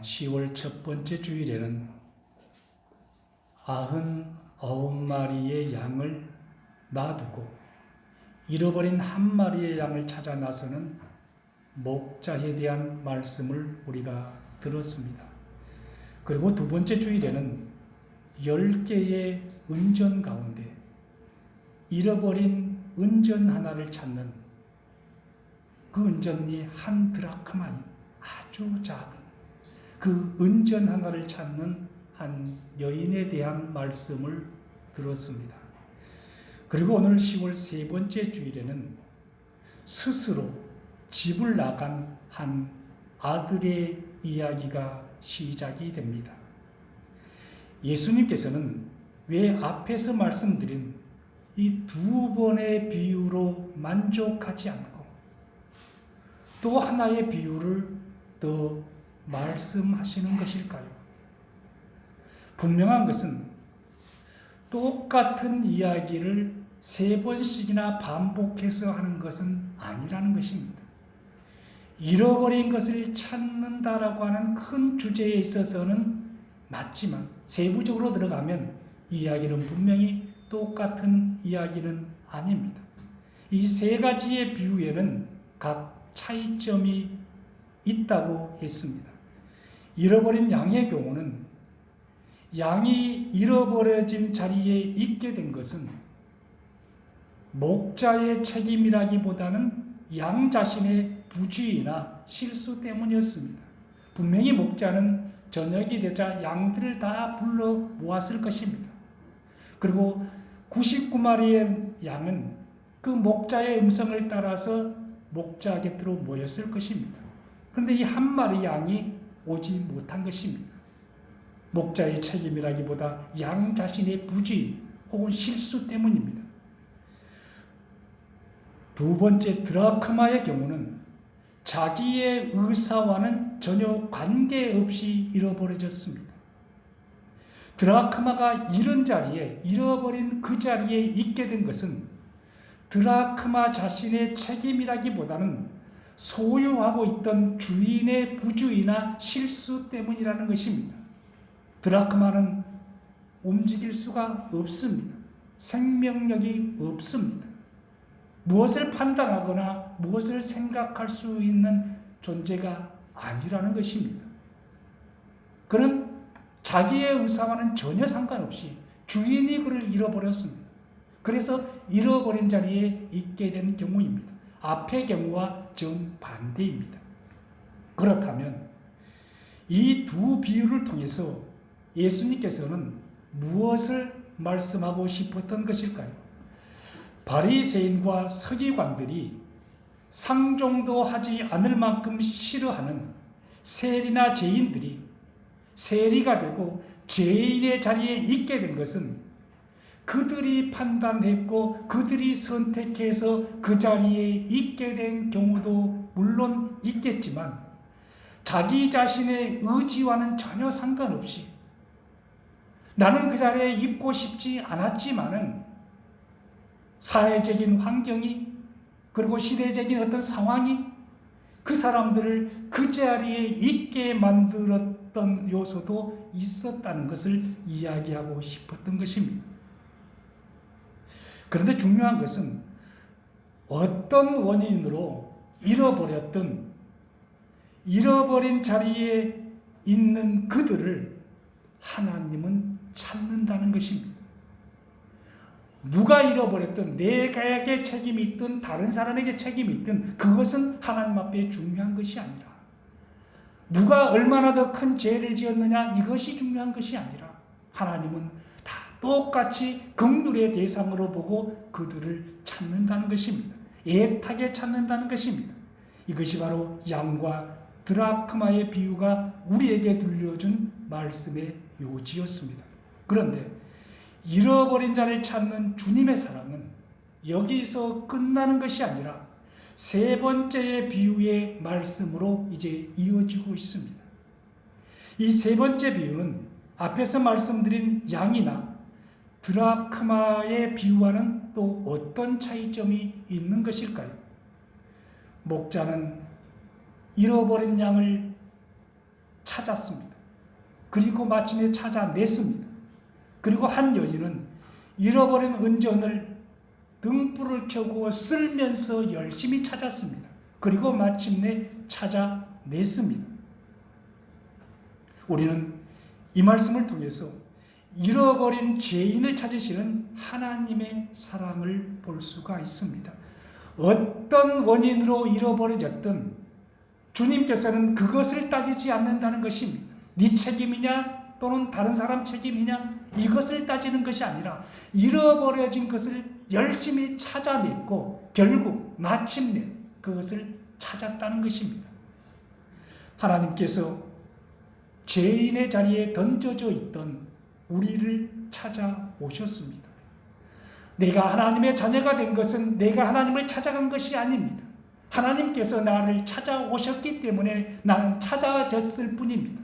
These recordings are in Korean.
10월 첫 번째 주일에는 99마리의 양을 놔두고 잃어버린 한 마리의 양을 찾아 나서는 목자에 대한 말씀을 우리가 들었습니다. 그리고 두 번째 주일에는 10개의 은전 가운데 잃어버린 은전 하나를 찾는 그 은전이 한 드라크마인 아주 작은 그 은전 하나를 찾는 한 여인에 대한 말씀을 들었습니다. 그리고 오늘 10월 세 번째 주일에는 스스로 집을 나간 한 아들의 이야기가 시작이 됩니다. 예수님께서는 왜 앞에서 말씀드린 이 두 번의 비유로 만족하지 않고 또 하나의 비유를 더 말씀하시는 것일까요? 분명한 것은 똑같은 이야기를 세 번씩이나 반복해서 하는 것은 아니라는 것입니다. 잃어버린 것을 찾는다라고 하는 큰 주제에 있어서는 맞지만 세부적으로 들어가면 이야기는 분명히 똑같은 이야기는 아닙니다. 이 세 가지의 비유에는 각 차이점이 있다고 했습니다. 잃어버린 양의 경우는 양이 잃어버려진 자리에 있게 된 것은 목자의 책임이라기보다는 양 자신의 부주의나 실수 때문이었습니다. 분명히 목자는 저녁이 되자 양들을 다 불러 모았을 것입니다. 그리고 99마리의 양은 그 목자의 음성을 따라서 목자 곁으로 모였을 것입니다. 그런데 이 한 마리 양이 오지 못한 것입니다. 목자의 책임이라기보다 양 자신의 부주의 혹은 실수 때문입니다. 두 번째 드라크마의 경우는 자기의 의사와는 전혀 관계없이 잃어버려졌습니다. 드라크마가 잃어버린 그 자리에 있게 된 것은 드라크마 자신의 책임이라기보다는 소유하고 있던 주인의 부주의나 실수 때문이라는 것입니다. 드라크마는 움직일 수가 없습니다. 생명력이 없습니다. 무엇을 판단하거나 무엇을 생각할 수 있는 존재가 아니라는 것입니다. 그는 자기의 의사와는 전혀 상관없이 주인이 그를 잃어버렸습니다. 그래서 잃어버린 자리에 있게 된 경우입니다. 앞의 경우와 정반대입니다. 그렇다면 이 두 비유를 통해서 예수님께서는 무엇을 말씀하고 싶었던 것일까요? 바리새인과 서기관들이 상종도 하지 않을 만큼 싫어하는 세리나 죄인들이 세리가 되고 죄인의 자리에 있게 된 것은 그들이 판단했고 그들이 선택해서 그 자리에 있게 된 경우도 물론 있겠지만 자기 자신의 의지와는 전혀 상관없이 나는 그 자리에 있고 싶지 않았지만은 사회적인 환경이 그리고 시대적인 어떤 상황이 그 사람들을 그 자리에 있게 만들었던 요소도 있었다는 것을 이야기하고 싶었던 것입니다. 그런데 중요한 것은 어떤 원인으로 잃어버린 자리에 있는 그들을 하나님은 찾는다는 것입니다. 누가 잃어버렸든 내게 책임이 있든 다른 사람에게 책임이 있든 그것은 하나님 앞에 중요한 것이 아니라 누가 얼마나 더 큰 죄를 지었느냐 이것이 중요한 것이 아니라 하나님은 다 똑같이 긍휼의 대상으로 보고 그들을 찾는다는 것입니다. 애타게 찾는다는 것입니다. 이것이 바로 양과 드라크마의 비유가 우리에게 들려준 말씀의 요지였습니다. 그런데 잃어버린 자를 찾는 주님의 사랑은 여기서 끝나는 것이 아니라 세 번째의 비유의 말씀으로 이제 이어지고 있습니다. 이 세 번째 비유는 앞에서 말씀드린 양이나 드라크마의 비유와는 또 어떤 차이점이 있는 것일까요? 목자는 잃어버린 양을 찾았습니다. 그리고 마침내 찾아냈습니다. 그리고 한 여인은 잃어버린 은전을 등불을 켜고 쓸면서 열심히 찾았습니다. 그리고 마침내 찾아냈습니다. 우리는 이 말씀을 통해서 잃어버린 죄인을 찾으시는 하나님의 사랑을 볼 수가 있습니다. 어떤 원인으로 잃어버려졌든 주님께서는 그것을 따지지 않는다는 것입니다. 네 책임이냐 또는 다른 사람 책임이냐 이것을 따지는 것이 아니라 잃어버려진 것을 열심히 찾아냈고 결국 마침내 그것을 찾았다는 것입니다. 하나님께서 죄인의 자리에 던져져 있던 우리를 찾아오셨습니다. 내가 하나님의 자녀가 된 것은 내가 하나님을 찾아간 것이 아닙니다. 하나님께서 나를 찾아오셨기 때문에 나는 찾아졌을 뿐입니다.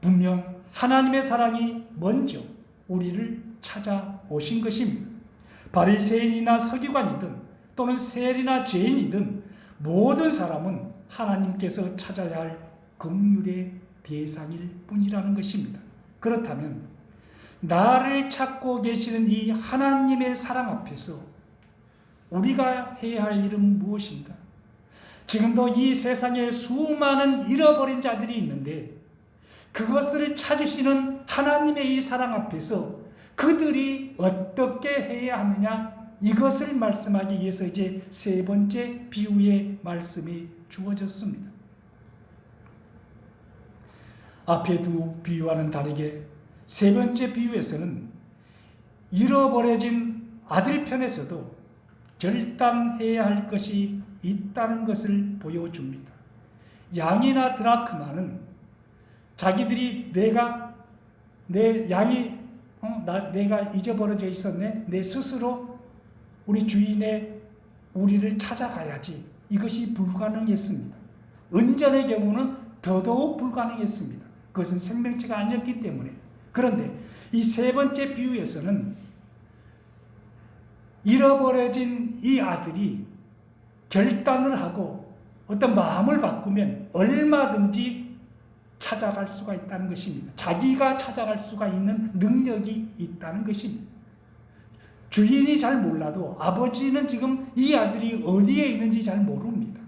분명 하나님의 사랑이 먼저 우리를 찾아오신 것입니다. 바리새인이나 서기관이든 또는 세리나 죄인이든 모든 사람은 하나님께서 찾아야 할 긍휼의 대상일 뿐이라는 것입니다. 그렇다면 나를 찾고 계시는 이 하나님의 사랑 앞에서 우리가 해야 할 일은 무엇인가? 지금도 이 세상에 수많은 잃어버린 자들이 있는데 그것을 찾으시는 하나님의 이 사랑 앞에서 그들이 어떻게 해야 하느냐, 이것을 말씀하기 위해서 이제 세 번째 비유의 말씀이 주어졌습니다. 앞에 두 비유와는 다르게 세 번째 비유에서는 잃어버려진 아들 편에서도 결단해야 할 것이 있다는 것을 보여줍니다. 양이나 드라크마는 자기들이 내가 잊어버려져 있었네, 내 스스로 우리 주인의 우리를 찾아가야지, 이것이 불가능했습니다. 은전의 경우는 더더욱 불가능했습니다. 그것은 생명체가 아니었기 때문에. 그런데 이 세 번째 비유에서는 잃어버려진 이 아들이 결단을 하고 어떤 마음을 바꾸면 얼마든지 찾아갈 수가 있다는 것입니다. 자기가 찾아갈 수가 있는 능력이 있다는 것입니다. 주인이 잘 몰라도 아버지는 지금 이 아들이 어디에 있는지 잘 모릅니다.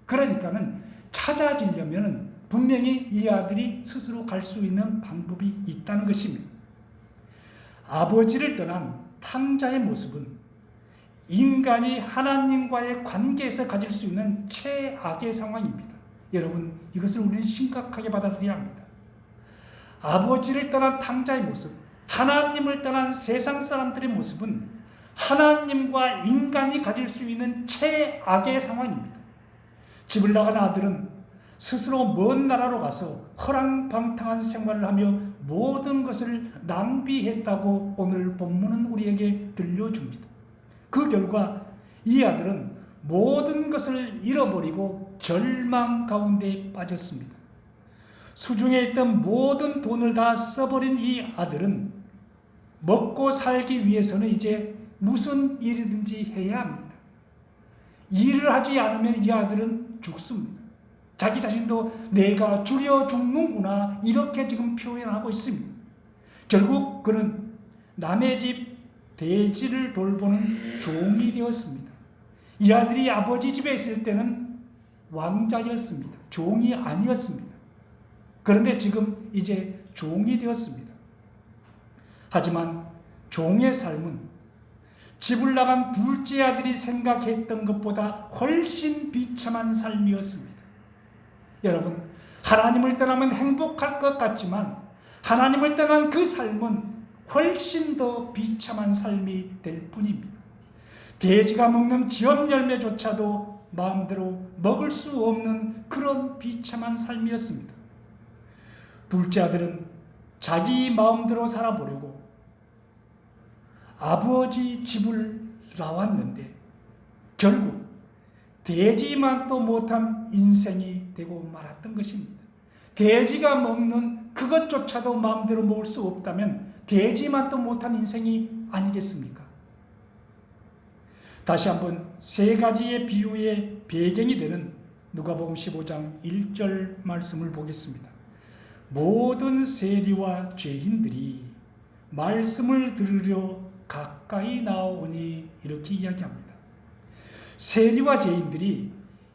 그러니까는 찾아지려면 분명히 이 아들이 스스로 갈 수 있는 방법이 있다는 것입니다. 아버지를 떠난 탕자의 모습은 인간이 하나님과의 관계에서 가질 수 있는 최악의 상황입니다. 여러분, 이것을 우리는 심각하게 받아들여야 합니다. 아버지를 떠난 탕자의 모습, 하나님을 떠난 세상 사람들의 모습은 하나님과 인간이 가질 수 있는 최악의 상황입니다. 집을 나간 아들은 스스로 먼 나라로 가서 허랑방탕한 생활을 하며 모든 것을 낭비했다고 오늘 본문은 우리에게 들려줍니다. 그 결과 이 아들은 모든 것을 잃어버리고 절망 가운데 빠졌습니다. 수중에 있던 모든 돈을 다 써버린 이 아들은 먹고 살기 위해서는 이제 무슨 일이든지 해야 합니다. 일을 하지 않으면 이 아들은 죽습니다. 자기 자신도 내가 줄여 죽는구나, 이렇게 지금 표현하고 있습니다. 결국 그는 남의 집 돼지를 돌보는 종이 되었습니다. 이 아들이 아버지 집에 있을 때는 왕자였습니다. 종이 아니었습니다. 그런데 지금 이제 종이 되었습니다. 하지만 종의 삶은 집을 나간 둘째 아들이 생각했던 것보다 훨씬 비참한 삶이었습니다. 여러분, 하나님을 떠나면 행복할 것 같지만 하나님을 떠난 그 삶은 훨씬 더 비참한 삶이 될 뿐입니다. 돼지가 먹는 지엄 열매조차도 마음대로 먹을 수 없는 그런 비참한 삶이었습니다. 둘째 아들은 자기 마음대로 살아보려고 아버지 집을 나왔는데 결국 돼지만도 못한 인생이 되고 말았던 것입니다. 돼지가 먹는 그것조차도 마음대로 먹을 수 없다면 돼지만도 못한 인생이 아니겠습니까? 다시 한번 세 가지의 비유의 배경이 되는 누가복음 15장 1절 말씀을 보겠습니다. 모든 세리와 죄인들이 말씀을 들으려 가까이 나오니, 이렇게 이야기합니다. 세리와 죄인들이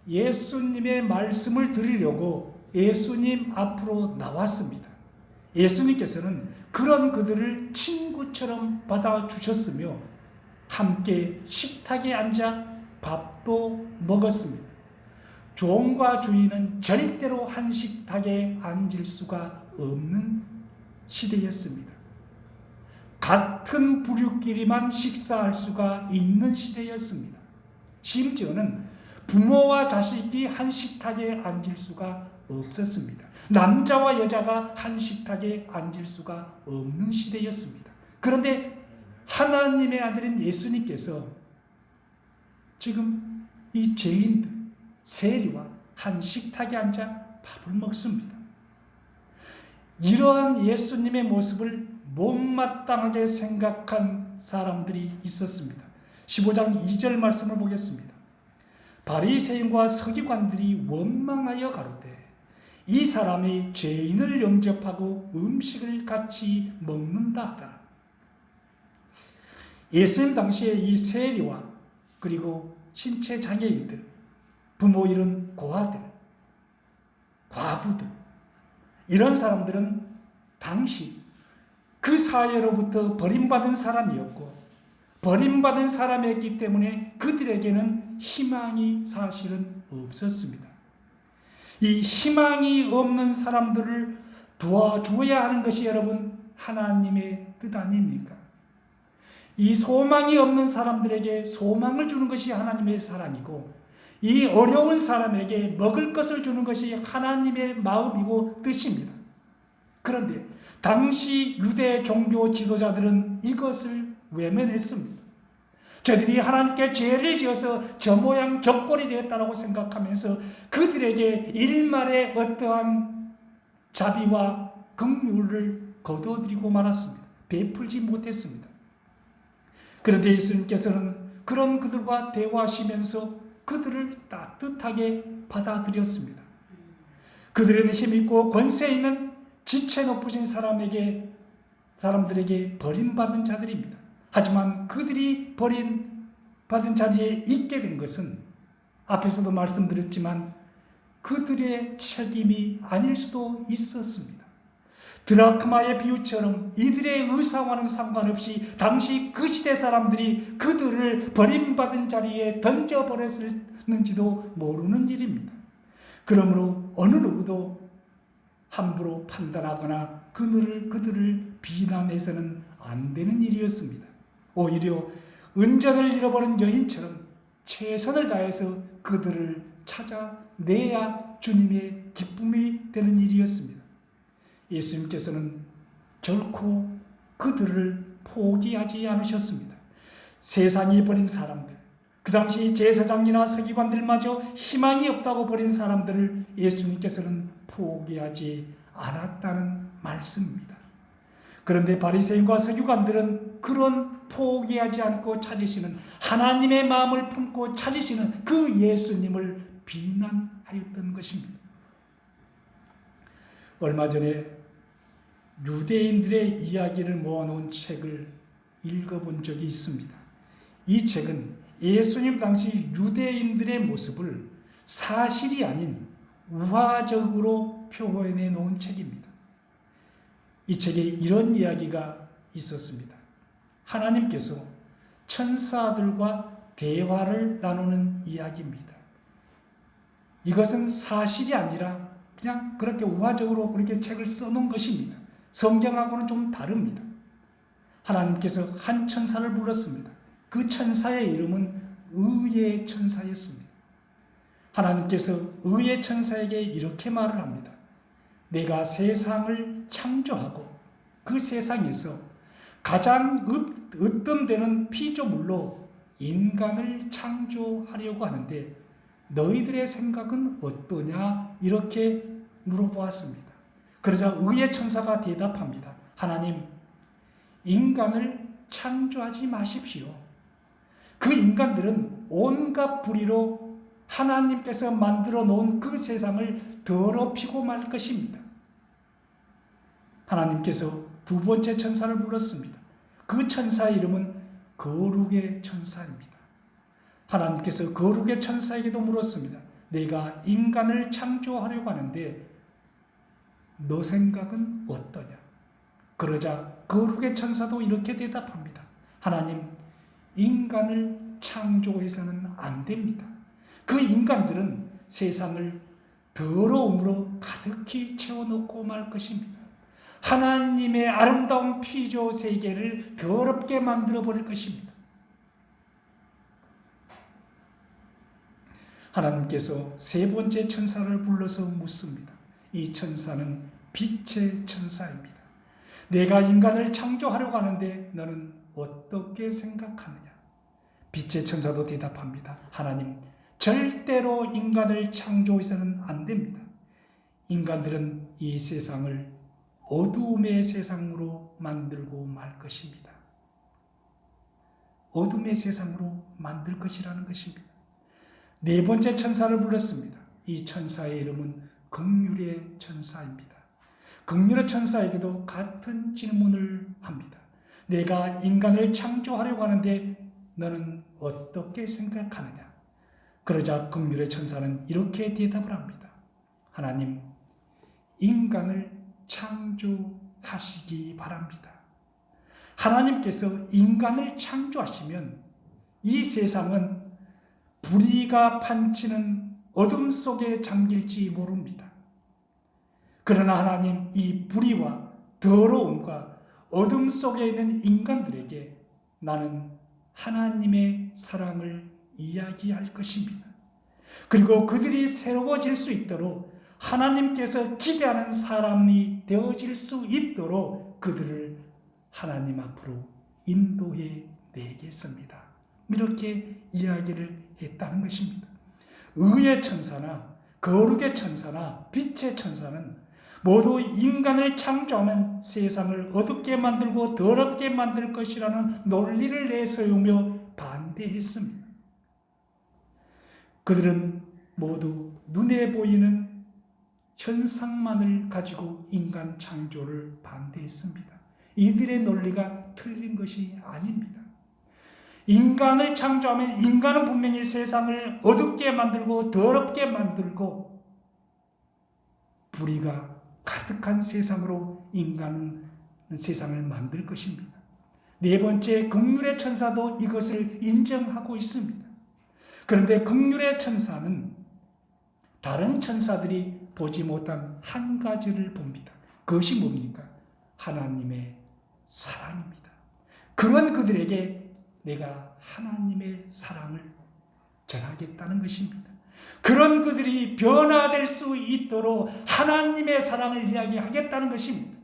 예수님의 말씀을 들으려고 예수님 앞으로 나왔습니다. 예수님께서는 그런 그들을 친구처럼 받아주셨으며 함께 식탁에 앉아 밥도 먹었습니다. 종과 주인은 절대로 한 식탁에 앉을 수가 없는 시대였습니다. 같은 부류끼리만 식사할 수가 있는 시대였습니다. 심지어는 부모와 자식이 한 식탁에 앉을 수가 없었습니다. 남자와 여자가 한 식탁에 앉을 수가 없는 시대였습니다. 그런데 하나님의 아들인 예수님께서 지금 이 죄인들, 세리와 한 식탁에 앉아 밥을 먹습니다. 이러한 예수님의 모습을 못마땅하게 생각한 사람들이 있었습니다. 15장 2절 말씀을 보겠습니다. 바리새인과 서기관들이 원망하여 가로되 이 사람이 죄인을 영접하고 음식을 같이 먹는다 하더라. 예수님 당시에 이 세리와 그리고 신체 장애인들, 부모 잃은 고아들, 과부들, 이런 사람들은 당시 그 사회로부터 버림받은 사람이었고, 버림받은 사람이었기 때문에 그들에게는 희망이 사실은 없었습니다. 이 희망이 없는 사람들을 도와줘야 하는 것이 여러분 하나님의 뜻 아닙니까? 이 소망이 없는 사람들에게 소망을 주는 것이 하나님의 사랑이고, 이 어려운 사람에게 먹을 것을 주는 것이 하나님의 마음이고 뜻입니다. 그런데 당시 유대 종교 지도자들은 이것을 외면했습니다. 저들이 하나님께 죄를 지어서 저 모양 저 꼴이 되었다고 생각하면서 그들에게 일말의 어떠한 자비와 긍휼을 거둬들이고 말았습니다. 베풀지 못했습니다. 그런데 예수님께서는 그런 그들과 대화하시면서 그들을 따뜻하게 받아들였습니다. 그들은 힘있고 권세 있는 지체 높으신 사람들에게 버림받은 자들입니다. 하지만 그들이 버림받은 자리에 있게 된 것은 앞에서도 말씀드렸지만 그들의 책임이 아닐 수도 있었습니다. 드라크마의 비유처럼 이들의 의사와는 상관없이 당시 그 시대 사람들이 그들을 버림받은 자리에 던져버렸는지도 모르는 일입니다. 그러므로 어느 누구도 함부로 판단하거나 그들을 비난해서는 안 되는 일이었습니다. 오히려 은전을 잃어버린 여인처럼 최선을 다해서 그들을 찾아내야 주님의 기쁨이 되는 일이었습니다. 예수님께서는 결코 그들을 포기하지 않으셨습니다. 세상이 버린 사람들, 그 당시 제사장이나 서기관들마저 희망이 없다고 버린 사람들을 예수님께서는 포기하지 않았다는 말씀입니다. 그런데 바리새인과 서기관들은 그런 포기하지 않고 찾으시는 하나님의 마음을 품고 찾으시는 그 예수님을 비난하였던 것입니다. 얼마 전에 유대인들의 이야기를 모아놓은 책을 읽어본 적이 있습니다. 이 책은 예수님 당시 유대인들의 모습을 사실이 아닌 우화적으로 표현해 놓은 책입니다. 이 책에 이런 이야기가 있었습니다. 하나님께서 천사들과 대화를 나누는 이야기입니다. 이것은 사실이 아니라 그냥 그렇게 우화적으로 그렇게 책을 써놓은 것입니다. 성경하고는 좀 다릅니다. 하나님께서 한 천사를 불렀습니다. 그 천사의 이름은 의의 천사였습니다. 하나님께서 의의 천사에게 이렇게 말을 합니다. 내가 세상을 창조하고 그 세상에서 가장 으뜸되는 피조물로 인간을 창조하려고 하는데 너희들의 생각은 어떠냐? 이렇게 물어보았습니다. 그러자 의의 천사가 대답합니다. 하나님, 인간을 창조하지 마십시오. 그 인간들은 온갖 불의로 하나님께서 만들어 놓은 그 세상을 더럽히고 말 것입니다. 하나님께서 두 번째 천사를 불렀습니다. 그 천사의 이름은 거룩의 천사입니다. 하나님께서 거룩의 천사에게도 물었습니다. 내가 인간을 창조하려고 하는데 너 생각은 어떠냐? 그러자 거룩의 천사도 이렇게 대답합니다. 하나님, 인간을 창조해서는 안 됩니다. 그 인간들은 세상을 더러움으로 가득히 채워놓고 말 것입니다. 하나님의 아름다운 피조 세계를 더럽게 만들어버릴 것입니다. 하나님께서 세 번째 천사를 불러서 묻습니다. 이 천사는 빛의 천사입니다. 내가 인간을 창조하려고 하는데 너는 어떻게 생각하느냐? 빛의 천사도 대답합니다. 하나님, 절대로 인간을 창조해서는 안 됩니다. 인간들은 이 세상을 어둠의 세상으로 만들고 말 것입니다. 어둠의 세상으로 만들 것이라는 것입니다. 네 번째 천사를 불렀습니다. 이 천사의 이름은 긍휼의 천사입니다. 긍휼의 천사에게도 같은 질문을 합니다. 내가 인간을 창조하려고 하는데 너는 어떻게 생각하느냐? 그러자 긍휼의 천사는 이렇게 대답을 합니다. 하나님, 인간을 창조하시기 바랍니다. 하나님께서 인간을 창조하시면 이 세상은 불의가 판치는 어둠 속에 잠길지 모릅니다. 그러나 하나님, 이 불의와 더러움과 어둠 속에 있는 인간들에게 나는 하나님의 사랑을 이야기할 것입니다. 그리고 그들이 새로워질 수 있도록 하나님께서 기대하는 사람이 되어질 수 있도록 그들을 하나님 앞으로 인도해 내겠습니다. 이렇게 이야기를 했다는 것입니다. 의의 천사나 거룩의 천사나 빛의 천사는 모두 인간을 창조하면 세상을 어둡게 만들고 더럽게 만들 것이라는 논리를 내세우며 반대했습니다. 그들은 모두 눈에 보이는 현상만을 가지고 인간 창조를 반대했습니다. 이들의 논리가 틀린 것이 아닙니다. 인간을 창조하면 인간은 분명히 세상을 어둡게 만들고 더럽게 만들고 불의가 가득한 세상으로 인간은 세상을 만들 것입니다. 네 번째, 긍휼의 천사도 이것을 인정하고 있습니다. 그런데 긍휼의 천사는 다른 천사들이 보지 못한 한 가지를 봅니다. 그것이 뭡니까? 하나님의 사랑입니다. 그런 그들에게 내가 하나님의 사랑을 전하겠다는 것입니다. 그런 그들이 변화될 수 있도록 하나님의 사랑을 이야기하겠다는 것입니다.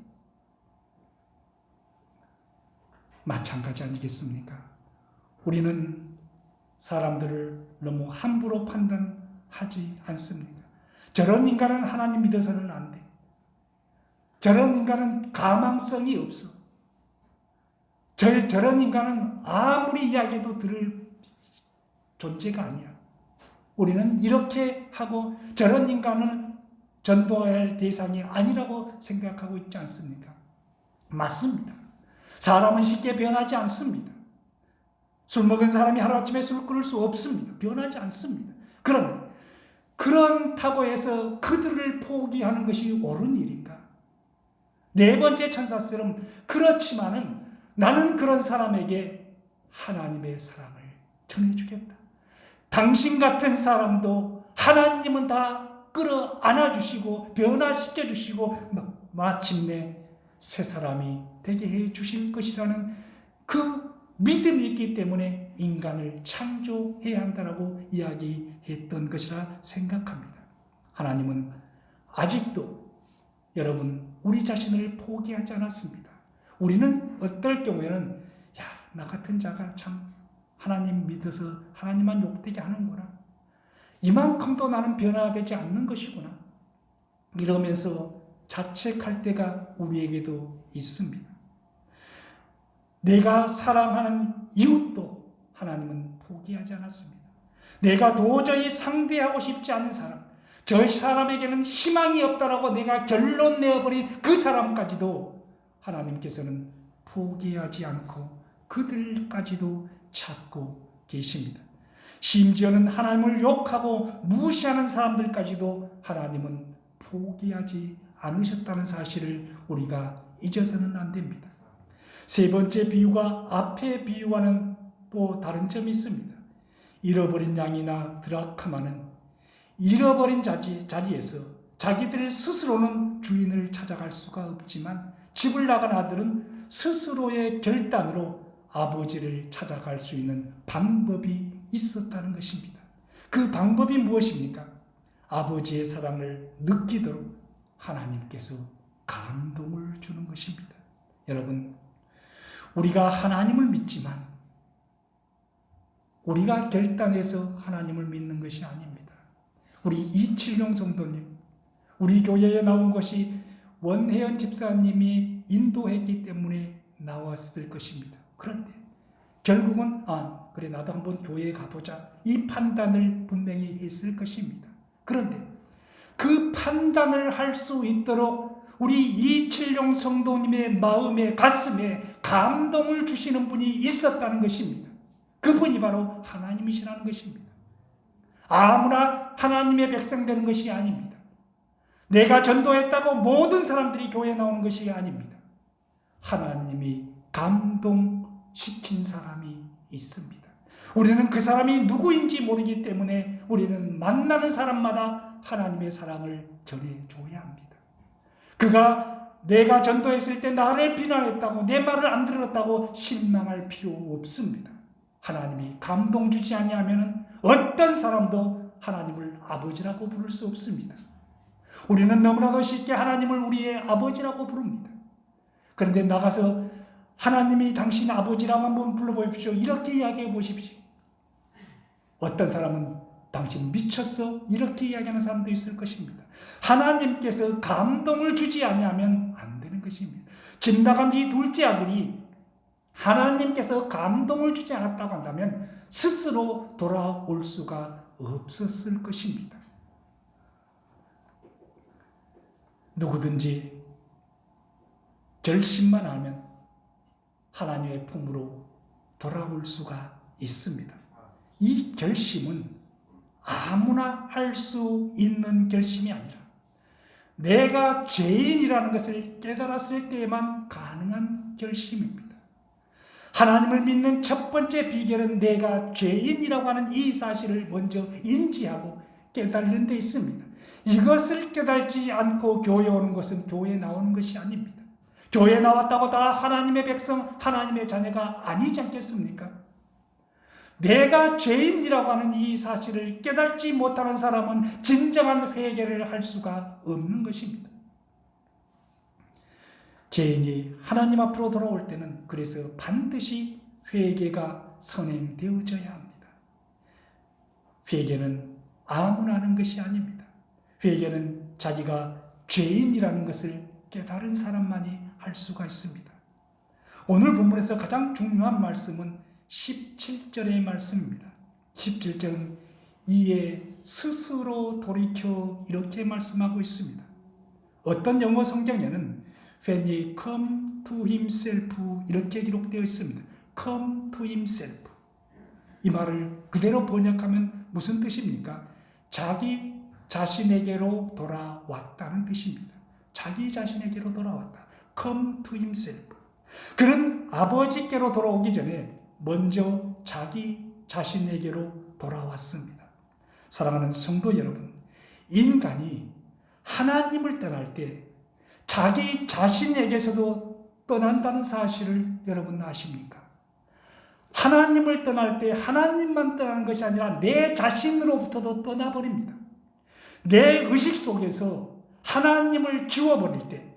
마찬가지 아니겠습니까? 우리는 사람들을 너무 함부로 판단하지 않습니까? 저런 인간은 하나님 믿어서는 안 돼. 저런 인간은 가망성이 없어. 저런 인간은 아무리 이야기해도 들을 존재가 아니야. 우리는 이렇게 하고 저런 인간을 전도할 대상이 아니라고 생각하고 있지 않습니까? 맞습니다. 사람은 쉽게 변하지 않습니다. 술 먹은 사람이 하루아침에 술 끊을 수 없습니다. 변하지 않습니다. 그러면 그렇다고 해서 그들을 포기하는 것이 옳은 일인가? 네 번째 천사처럼 그렇지만은 나는 그런 사람에게 하나님의 사랑을 전해주겠다. 당신 같은 사람도 하나님은 다 끌어안아 주시고 변화시켜 주시고 마침내 새 사람이 되게 해 주실 것이라는 그 믿음이 있기 때문에 인간을 창조해야 한다라고 이야기했던 것이라 생각합니다. 하나님은 아직도 여러분 우리 자신을 포기하지 않았습니다. 우리는 어떨 경우에는 나 같은 자가 참 하나님 믿어서 하나님만 욕되게 하는구나. 이만큼도 나는 변화되지 않는 것이구나. 이러면서 자책할 때가 우리에게도 있습니다. 내가 사랑하는 이웃도 하나님은 포기하지 않았습니다. 내가 도저히 상대하고 싶지 않은 사람, 저 사람에게는 희망이 없다라고 내가 결론 내어버린 그 사람까지도 하나님께서는 포기하지 않고 그들까지도 찾고 계십니다. 심지어는 하나님을 욕하고 무시하는 사람들까지도 하나님은 포기하지 않으셨다는 사실을 우리가 잊어서는 안 됩니다. 세 번째 비유가 앞의 비유와는 또 다른 점이 있습니다. 잃어버린 양이나 드라크마는 잃어버린 자리에서 자기들 스스로는 주인을 찾아갈 수가 없지만 집을 나간 아들은 스스로의 결단으로 아버지를 찾아갈 수 있는 방법이 있었다는 것입니다. 그 방법이 무엇입니까? 아버지의 사랑을 느끼도록 하나님께서 감동을 주는 것입니다. 여러분, 우리가 하나님을 믿지만 우리가 결단해서 하나님을 믿는 것이 아닙니다. 우리 이칠용 성도님, 우리 교회에 나온 것이 원혜연 집사님이 인도했기 때문에 나왔을 것입니다. 그런데 결국은 그래 나도 한번 교회에 가보자 이 판단을 분명히 했을 것입니다. 그런데 그 판단을 할 수 있도록 우리 이칠용 성도님의 마음에 가슴에 감동을 주시는 분이 있었다는 것입니다. 그분이 바로 하나님이시라는 것입니다. 아무나 하나님의 백성 되는 것이 아닙니다. 내가 전도했다고 모든 사람들이 교회에 나오는 것이 아닙니다. 하나님이 감동시킨 사람이 있습니다. 우리는 그 사람이 누구인지 모르기 때문에 우리는 만나는 사람마다 하나님의 사랑을 전해줘야 합니다. 그가 내가 전도했을 때 나를 비난했다고 내 말을 안 들었다고 실망할 필요 없습니다. 하나님이 감동 주지 아니하면 어떤 사람도 하나님을 아버지라고 부를 수 없습니다. 우리는 너무나도 쉽게 하나님을 우리의 아버지라고 부릅니다. 그런데 나가서 하나님이 당신 아버지라고 한번 불러보십시오. 이렇게 이야기해 보십시오. 어떤 사람은 당신 미쳤어? 이렇게 이야기하는 사람도 있을 것입니다. 하나님께서 감동을 주지 아니하면 안 되는 것입니다. 집 나간 이 둘째 아들이 하나님께서 감동을 주지 않았다고 한다면 스스로 돌아올 수가 없었을 것입니다. 누구든지 결심만 하면 하나님의 품으로 돌아올 수가 있습니다. 이 결심은 아무나 할 수 있는 결심이 아니라 내가 죄인이라는 것을 깨달았을 때에만 가능한 결심입니다. 하나님을 믿는 첫 번째 비결은 내가 죄인이라고 하는 이 사실을 먼저 인지하고 깨달는 데 있습니다. 이것을 깨달지 않고 교회 오는 것은 교회에 나오는 것이 아닙니다. 교회에 나왔다고 다 하나님의 백성, 하나님의 자녀가 아니지 않겠습니까? 내가 죄인이라고 하는 이 사실을 깨달지 못하는 사람은 진정한 회개를 할 수가 없는 것입니다. 죄인이 하나님 앞으로 돌아올 때는 그래서 반드시 회개가 선행되어져야 합니다. 회개는 아무나 하는 것이 아닙니다. 회개는 자기가 죄인이라는 것을 깨달은 사람만이 할 수가 있습니다. 오늘 본문에서 가장 중요한 말씀은 17절의 말씀입니다. 17절은 이에 스스로 돌이켜 이렇게 말씀하고 있습니다. 어떤 영어 성경에는 When he come to himself 이렇게 기록되어 있습니다. Come to himself. 이 말을 그대로 번역하면 무슨 뜻입니까? 자기 자신에게로 돌아왔다는 뜻입니다. 자기 자신에게로 돌아왔다. Come to himself. 그는 아버지께로 돌아오기 전에 먼저 자기 자신에게로 돌아왔습니다. 사랑하는 성도 여러분, 인간이 하나님을 떠날 때 자기 자신에게서도 떠난다는 사실을 여러분 아십니까? 하나님을 떠날 때 하나님만 떠나는 것이 아니라 내 자신으로부터도 떠나버립니다. 내 의식 속에서 하나님을 지워버릴 때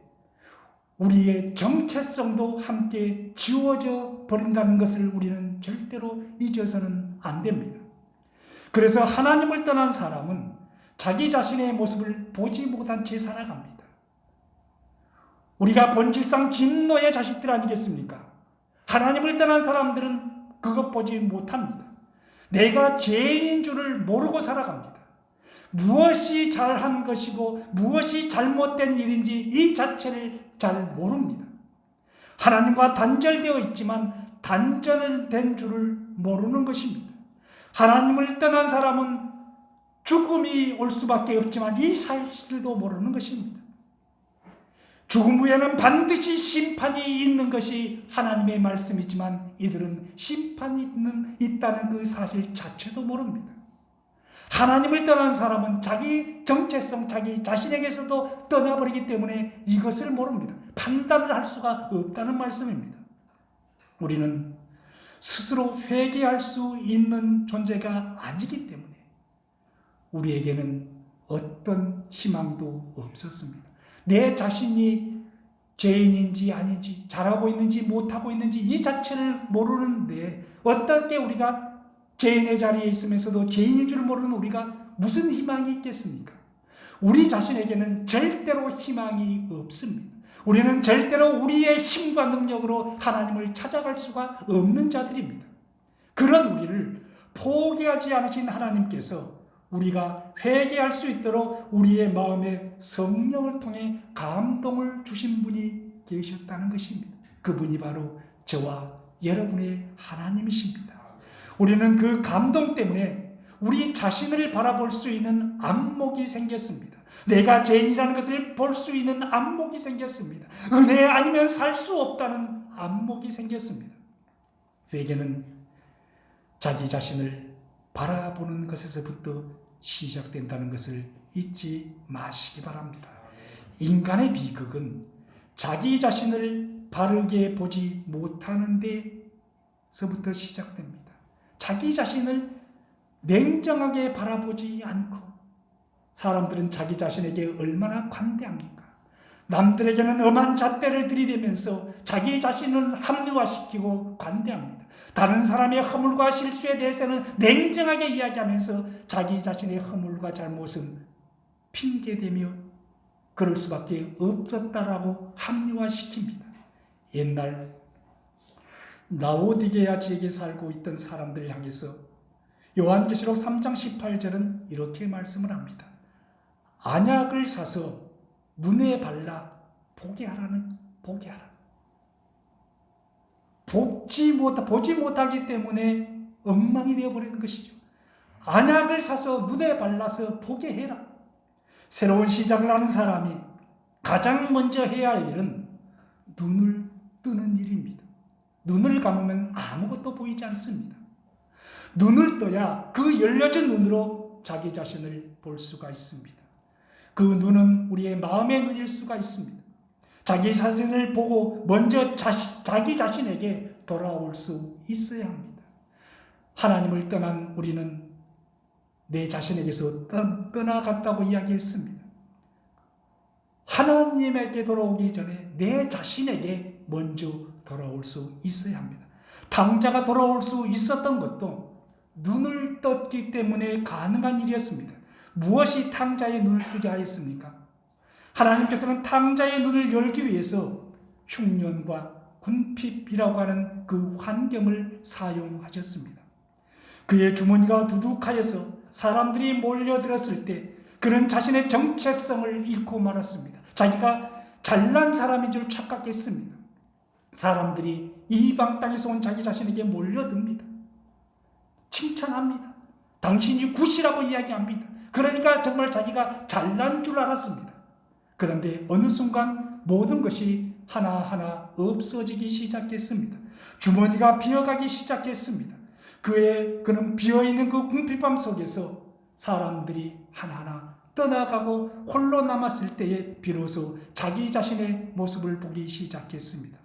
우리의 정체성도 함께 지워져 버린다는 것을 우리는 절대로 잊어서는 안 됩니다. 그래서 하나님을 떠난 사람은 자기 자신의 모습을 보지 못한 채 살아갑니다. 우리가 본질상 진노의 자식들 아니겠습니까? 하나님을 떠난 사람들은 그것 보지 못합니다. 내가 죄인인 줄을 모르고 살아갑니다. 무엇이 잘한 것이고 무엇이 잘못된 일인지 이 자체를 잘 모릅니다. 하나님과 단절되어 있지만 단절된 줄을 모르는 것입니다. 하나님을 떠난 사람은 죽음이 올 수밖에 없지만 이 사실도 모르는 것입니다. 죽음 후에는 반드시 심판이 있는 것이 하나님의 말씀이지만 이들은 심판이 있다는 그 사실 자체도 모릅니다. 하나님을 떠난 사람은 자기 정체성, 자기 자신에게서도 떠나버리기 때문에 이것을 모릅니다. 판단을 할 수가 없다는 말씀입니다. 우리는 스스로 회개할 수 있는 존재가 아니기 때문에 우리에게는 어떤 희망도 없었습니다. 내 자신이 죄인인지 아닌지, 잘하고 있는지 못하고 있는지 이 자체를 모르는데 어떻게 우리가 죄인의 자리에 있으면서도 죄인인 줄 모르는 우리가 무슨 희망이 있겠습니까? 우리 자신에게는 절대로 희망이 없습니다. 우리는 절대로 우리의 힘과 능력으로 하나님을 찾아갈 수가 없는 자들입니다. 그런 우리를 포기하지 않으신 하나님께서 우리가 회개할 수 있도록 우리의 마음에 성령을 통해 감동을 주신 분이 계셨다는 것입니다. 그분이 바로 저와 여러분의 하나님이십니다. 우리는 그 감동 때문에 우리 자신을 바라볼 수 있는 안목이 생겼습니다. 내가 죄인이라는 것을 볼 수 있는 안목이 생겼습니다. 은혜 아니면 살 수 없다는 안목이 생겼습니다. 회개는 자기 자신을 바라보는 것에서부터 시작된다는 것을 잊지 마시기 바랍니다. 인간의 비극은 자기 자신을 바르게 보지 못하는 데서부터 시작됩니다. 자기 자신을 냉정하게 바라보지 않고 사람들은 자기 자신에게 얼마나 관대합니까? 남들에게는 엄한 잣대를 들이대면서 자기 자신을 합리화시키고 관대합니다. 다른 사람의 허물과 실수에 대해서는 냉정하게 이야기하면서 자기 자신의 허물과 잘못은 핑계대며 그럴 수밖에 없었다라고 합리화시킵니다. 옛날 라오디게아 지역에 살고 있던 사람들을 향해서 요한계시록 3장 18절은 이렇게 말씀을 합니다. 안약을 사서 눈에 발라 보게 하라는 보게 하라. 보지 못하기 때문에 엉망이 되어버리는 것이죠. 안약을 사서 눈에 발라서 보게 해라. 새로운 시작을 하는 사람이 가장 먼저 해야 할 일은 눈을 뜨는 일입니다. 눈을 감으면 아무것도 보이지 않습니다. 눈을 떠야 그 열려진 눈으로 자기 자신을 볼 수가 있습니다. 그 눈은 우리의 마음의 눈일 수가 있습니다. 자기 자신을 보고 먼저 자기 자신에게 돌아올 수 있어야 합니다. 하나님을 떠난 우리는 내 자신에게서 떠나갔다고 이야기했습니다. 하나님에게 돌아오기 전에 내 자신에게 먼저 돌아올 수 있어야 합니다. 탕자가 돌아올 수 있었던 것도 눈을 떴기 때문에 가능한 일이었습니다. 무엇이 탕자의 눈을 뜨게 하였습니까? 하나님께서는 탕자의 눈을 열기 위해서 흉년과 궁핍이라고 하는 그 환경을 사용하셨습니다. 그의 주머니가 두둑하여서 사람들이 몰려들었을 때 그는 자신의 정체성을 잃고 말았습니다. 자기가 잘난 사람인 줄 착각했습니다. 사람들이 이방 땅에서 온 자기 자신에게 몰려듭니다. 칭찬합니다. 당신이 굿이라고 이야기합니다. 그러니까 정말 자기가 잘난 줄 알았습니다. 그런데 어느 순간 모든 것이 하나하나 없어지기 시작했습니다. 주머니가 비어가기 시작했습니다. 그는 비어있는 그 궁핍함 속에서 사람들이 하나하나 떠나가고 홀로 남았을 때에 비로소 자기 자신의 모습을 보기 시작했습니다.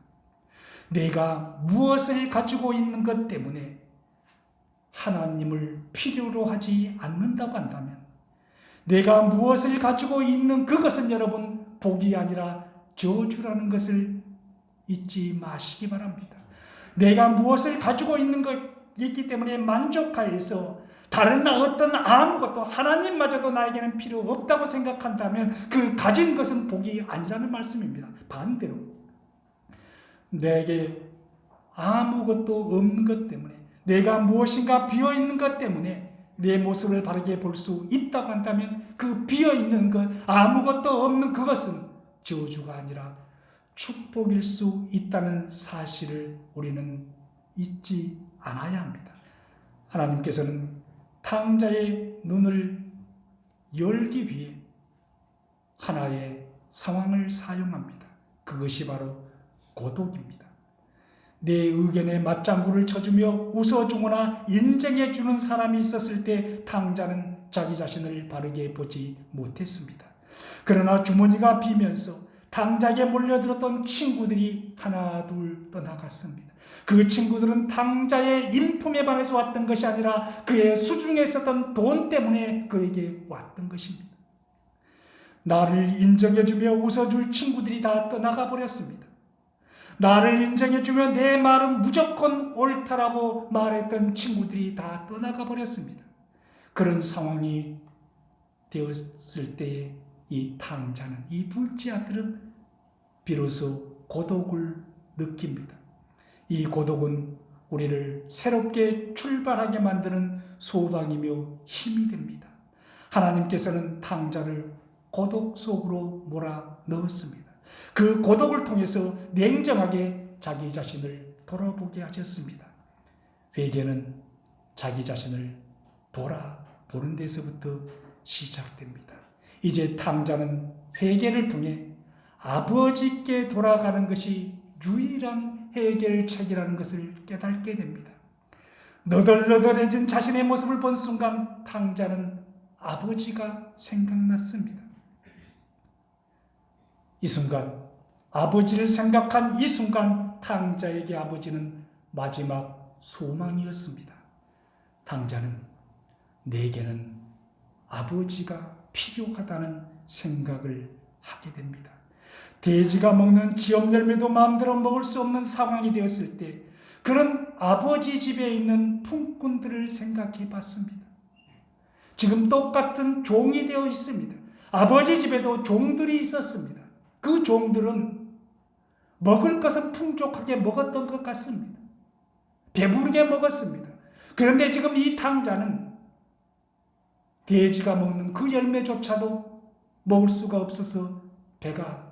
내가 무엇을 가지고 있는 것 때문에 하나님을 필요로 하지 않는다고 한다면 내가 무엇을 가지고 있는 그것은 여러분 복이 아니라 저주라는 것을 잊지 마시기 바랍니다. 내가 무엇을 가지고 있는 것 있기 때문에 만족하여서 다른 어떤 아무것도 하나님마저도 나에게는 필요 없다고 생각한다면 그 가진 것은 복이 아니라는 말씀입니다. 반대로 내게 아무것도 없는 것 때문에 내가 무엇인가 비어있는 것 때문에 내 모습을 바르게 볼 수 있다고 한다면 그 비어있는 것, 아무것도 없는 그것은 저주가 아니라 축복일 수 있다는 사실을 우리는 잊지 않아야 합니다. 하나님께서는 탕자의 눈을 열기 위해 하나의 상황을 사용합니다. 그것이 바로 고독입니다. 내 의견에 맞장구를 쳐주며 웃어주거나 인정해주는 사람이 있었을 때 탕자는 자기 자신을 바르게 보지 못했습니다. 그러나 주머니가 비면서 탕자에게 몰려들었던 친구들이 하나 둘 떠나갔습니다. 그 친구들은 탕자의 인품에 반해서 왔던 것이 아니라 그의 수중에 있었던 돈 때문에 그에게 왔던 것입니다. 나를 인정해주며 웃어줄 친구들이 다 떠나가 버렸습니다. 나를 인정해주며 내 말은 무조건 옳다라고 말했던 친구들이 다 떠나가 버렸습니다. 그런 상황이 되었을 때에 이 탕자는, 이 둘째 아들은 비로소 고독을 느낍니다. 이 고독은 우리를 새롭게 출발하게 만드는 소방이며 힘이 됩니다. 하나님께서는 탕자를 고독 속으로 몰아넣었습니다. 그 고독을 통해서 냉정하게 자기 자신을 돌아보게 하셨습니다. 회개는 자기 자신을 돌아보는 데서부터 시작됩니다. 이제 탕자는 회개를 통해 아버지께 돌아가는 것이 유일한 해결책이라는 것을 깨닫게 됩니다. 너덜너덜해진 자신의 모습을 본 순간 탕자는 아버지가 생각났습니다. 이 순간, 아버지를 생각한 이 순간 탕자에게 아버지는 마지막 소망이었습니다. 탕자는 내게는 아버지가 필요하다는 생각을 하게 됩니다. 돼지가 먹는 기업 열매도 마음대로 먹을 수 없는 상황이 되었을 때 그런 아버지 집에 있는 품꾼들을 생각해 봤습니다. 지금 똑같은 종이 되어 있습니다. 아버지 집에도 종들이 있었습니다. 그 종들은 먹을 것은 풍족하게 먹었던 것 같습니다. 배부르게 먹었습니다. 그런데 지금 이 탕자는 돼지가 먹는 그 열매조차도 먹을 수가 없어서 배가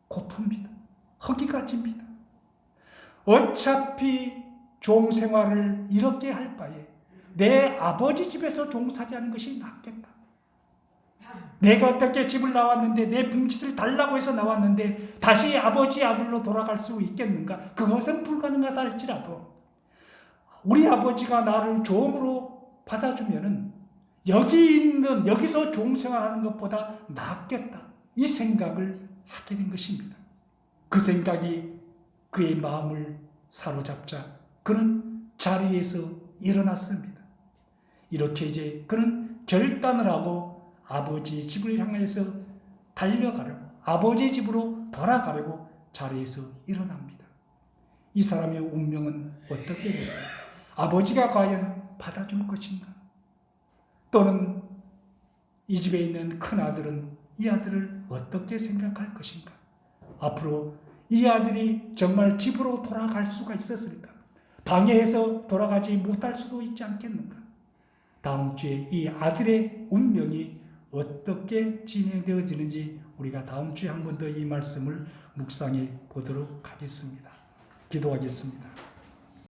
고픕니다. 허기가 집니다. 어차피 종 생활을 이렇게 할 바에 내 아버지 집에서 종살이하는 것이 낫겠다. 내가 어떻게 집을 나왔는데 내 분깃을 달라고 해서 나왔는데 다시 아버지 아들로 돌아갈 수 있겠는가? 그것은 불가능하다 할지라도 우리 아버지가 나를 종으로 받아주면은 여기서 종생활하는 것보다 낫겠다. 이 생각을 하게 된 것입니다. 그 생각이 그의 마음을 사로잡자 그는 자리에서 일어났습니다. 이렇게 이제 그는 결단을 하고 아버지 집을 향해서 달려가려고, 아버지 집으로 돌아가려고 자리에서 일어납니다. 이 사람의 운명은 어떻게 될까요? 아버지가 과연 받아줄 것인가? 또는 이 집에 있는 큰 아들은 이 아들을 어떻게 생각할 것인가? 앞으로 이 아들이 정말 집으로 돌아갈 수가 있었을까? 방해해서 돌아가지 못할 수도 있지 않겠는가? 다음 주에 이 아들의 운명이 어떻게 진행되어지는지 우리가 다음 주에 한 번 더 이 말씀을 묵상해 보도록 하겠습니다. 기도하겠습니다.